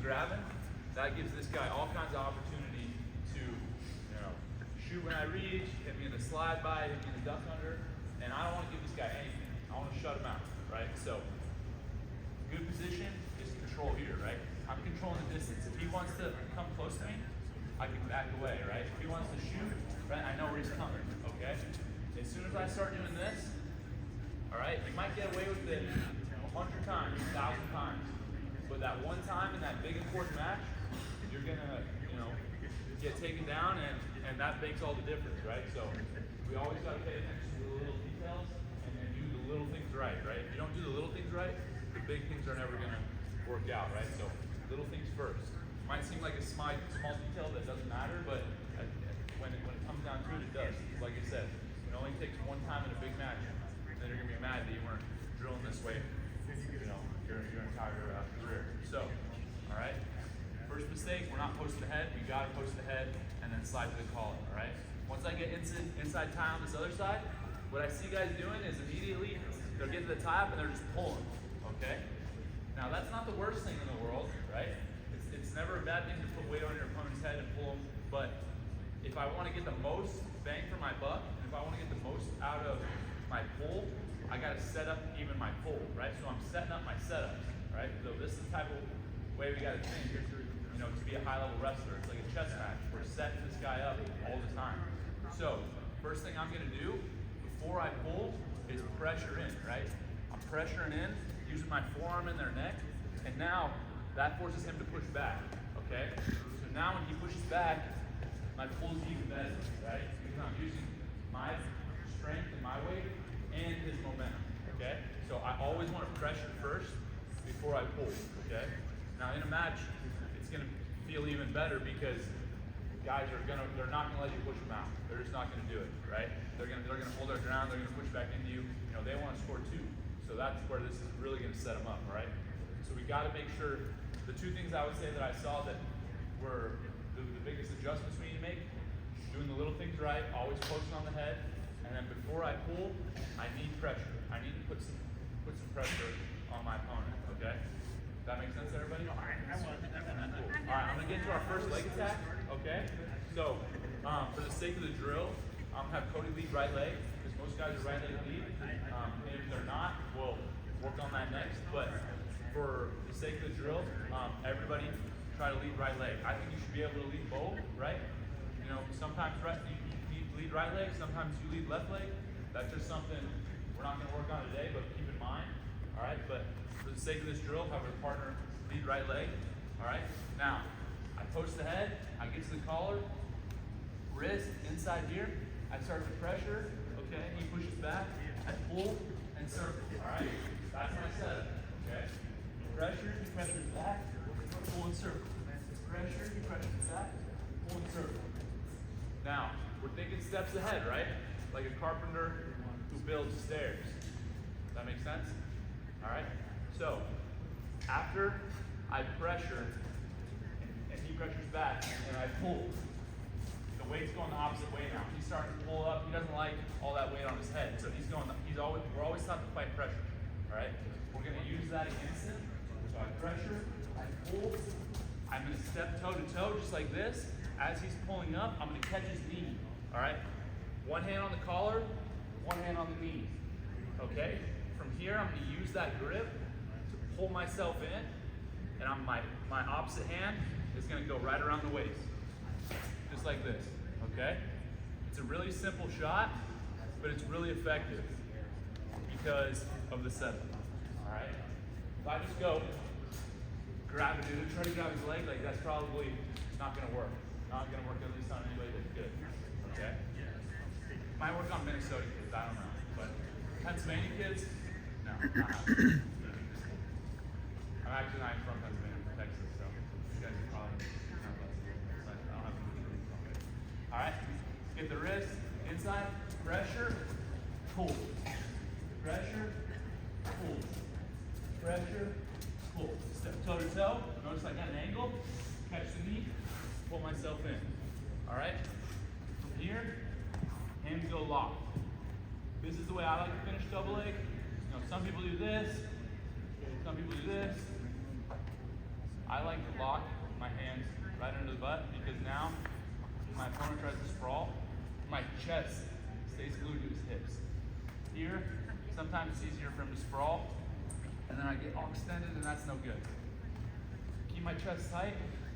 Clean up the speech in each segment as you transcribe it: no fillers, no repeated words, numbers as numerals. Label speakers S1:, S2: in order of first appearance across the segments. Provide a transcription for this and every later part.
S1: grabbing, that gives this guy all kinds of opportunity to, shoot when I reach, hit me in the slide by, hit me in the duck under, and I don't want to give this guy anything. I want to shut him out, right? So, good position is control here, right? I'm controlling the distance. If he wants to come close to me, I can back away, right? If he wants to shoot, right, I know where he's coming, okay? As soon as I start doing this, all right, you might get away with it 100 times, 1,000 times, but that one time in that big important match, you're gonna, get taken down, and that makes all the difference, right? So we always gotta pay attention to the little details and do the little things right? If you don't do the little things right, the big things are never gonna work out, right? So little things first. It might seem like a small detail that doesn't matter, but when it comes down to it, it does. Like I said, it only takes one time in a big match, and then you're gonna be mad that you weren't drilling this way, your entire career. So, all right. First mistake, we're not post the head. We gotta post the head and then slide to the collar, all right? Once I get inside tie on this other side, what I see guys doing is immediately they'll get to the tie up and they're just pulling, okay? Now that's not the worst thing in the world, right? It's never a bad thing to put weight on your opponent's head and pull them, but if I wanna get the most bang for my buck, and if I wanna get the most out of my pull, I gotta set up even my pull, right? So I'm setting up my setups, right? So this is the type of way we gotta think. To be a high-level wrestler. It's like a chess match. We're setting this guy up all the time. So, first thing I'm gonna do before I pull is pressure in, right? I'm pressuring in, using my forearm in their neck, and now that forces him to push back, okay? So now when he pushes back, my pull's even better, right? Because I'm using my strength and my weight and his momentum, okay? So I always want to pressure first before I pull, okay? Now in a match, it's gonna feel even better because guys they're not gonna let you push them out. They're just not gonna do it, right? They're gonna hold their ground, they're gonna push back into you. They want to score too. So that's where this is really gonna set them up, all right? So we gotta make sure, the two things I would say that I saw that were the biggest adjustments we need to make, doing the little things right, always posting on the head, and then before I pull, I need pressure. I need to put some pressure on my opponent, okay? Does that make sense to everybody? Cool. All right, I'm gonna get into our first leg attack, okay? So, for the sake of the drill, I'm gonna have Cody lead right leg, because most guys are right leg lead. And if they're not, we'll work on that next. But for the sake of the drill, everybody try to lead right leg. I think you should be able to lead both, right? Sometimes you lead right leg, sometimes you lead left leg. That's just something we're not gonna work on today, but keep in mind, all right? But for the sake of this drill, have your partner lead right leg, all right? Now, I post the head, I get to the collar, wrist inside here, I start to pressure, okay? He pushes back, I pull and circle, all right? That's my setup, okay? He pressures back, pull and circle. Pressure, he pressures back, pull and circle. Now, we're thinking steps ahead, right? Like a carpenter who builds stairs. Does that make sense? All right? So, after I pressure, and he pressures back, and I pull, the weight's going the opposite way now. He's starting to pull up. He doesn't like all that weight on his head. So we're always taught to fight pressure. All right? We're going to use that against him. So I pressure, I pull. I'm going to step toe to toe just like this. As he's pulling up, I'm going to catch his knee. All right? One hand on the collar, one hand on the knee. Okay? From here, I'm going to use that grip to pull myself in, and my opposite hand is going to go right around the waist. Just like this. Okay? It's a really simple shot, but it's really effective because of the setup. All right? If I just go grab a dude, try to grab his leg, like that's probably not going to work. Not going to work at least on anybody that's good. Okay? Might work on Minnesota kids, I don't know. But Pennsylvania kids, no. I'm actually not from Pennsylvania, I'm from Texas, so you guys are probably not less. I don't have to. All right? Get the wrist inside, pressure, pull. Pressure, pull. Pressure, pull. Step toe to toe. Notice I got an angle. Catch the knee. Pull myself in. All right? From here, hands go locked. This is the way I like to finish double leg. Some people do this. Some people do this. I like to lock my hands right under the butt because now when my opponent tries to sprawl, my chest stays glued to his hips. Here, sometimes it's easier for him to sprawl, and then I get all extended, and that's no good. Keep my chest tight.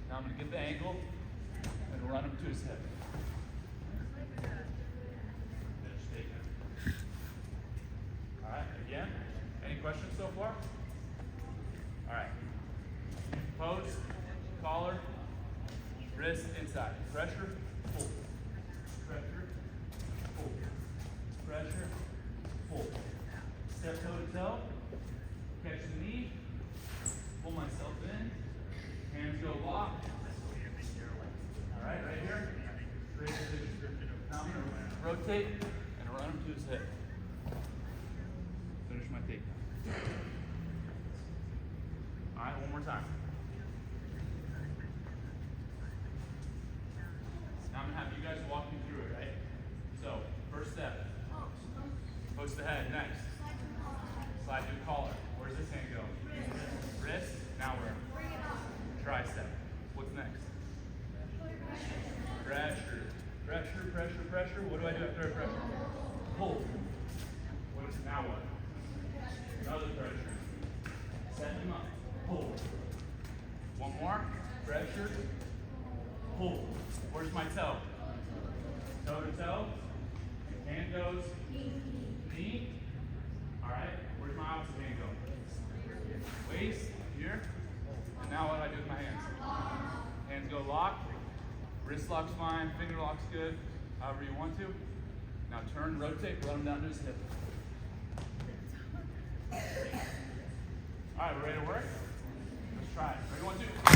S1: Now I'm going to get the angle and run him to his hip. Finish takedown. All right, again. Any questions so far? All right. Pose, collar, wrist inside. Pressure, pull. Pressure, pull. Pressure, pull. Step toe to toe. Catch the knee. Pull myself in. Hands go locked. All right, right here. Now I'm going to rotate and run him to his hip. Finish my takedown. All right, one more time. Now I'm going to have you guys walk me through it, right? So, first step. Post the head. Next. Slide to a collar. Where does this hand go? Wrist. Now where? Tricep. What's next? Pressure. Pressure, pressure, pressure. What do I do after I pressure? Pull. Now what? Another pressure. Set him up. Pull. One more. Pressure. Pull. Where's my toe? Toe to toe. Hand goes. Knee. All right. Where's my opposite hand go? Waist. Here. And now what do I do with my hands? Hands go locked. Wrist lock's fine. Finger lock's good. However you want to. Now turn, rotate, run him down to his hip. All right, we're ready to work? Let's try it. Ready, 1, 2.